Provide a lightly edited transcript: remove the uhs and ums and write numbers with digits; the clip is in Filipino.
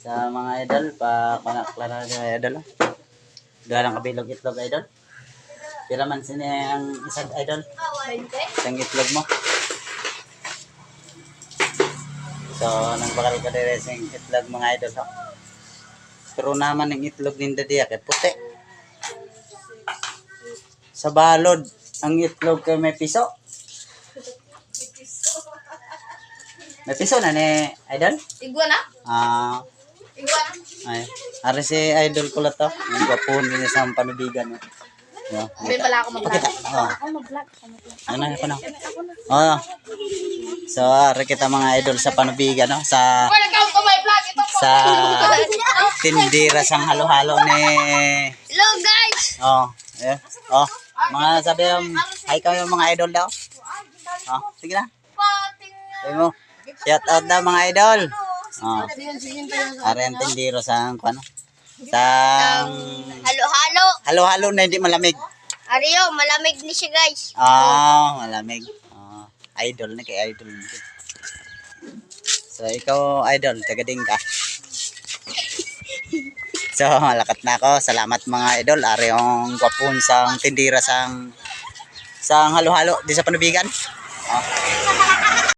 Sa mga idol, panaklara na idol. Galang kabilog itlog idol. Pira man sini ang isang idol. Isang itlog mo. So, nang bakal ka dire sa itlog mga idol. Ho. Pero naman ang itlog din dadiya kay puti. Sa balod, ang itlog kay may piso. May piso na ni idol? Igwa na? Igwa na? Ay, ari si idol ko to. Ang gwapo niya sa panubigan. Yeah. May pala ako mag-vlog. Oh. Ako mag-vlog. Ano ako na? Oh. So, ari kita mga idol sa panubigan, no? Sa Wala ka ko may vlog ito po. sa tindira sang halo-halo ni Hello guys. Oh, eh. Oh, mga sabi hi kayo mga idol daw. Oh, sige na. Sabi mo. Shout out daw mga idol. Oh. Ari ang tindiro sang ano? Sang Halo-halo. halo-halo na hindi malamig. Ariyo, malamig ni siya guys. Malamig. Idol na kay idol. So, ikaw idol, tagading ka. So, malakat na ako. Salamat mga idol. Ari yung gwapon sang tindira sang halo-halo di sa panubigan.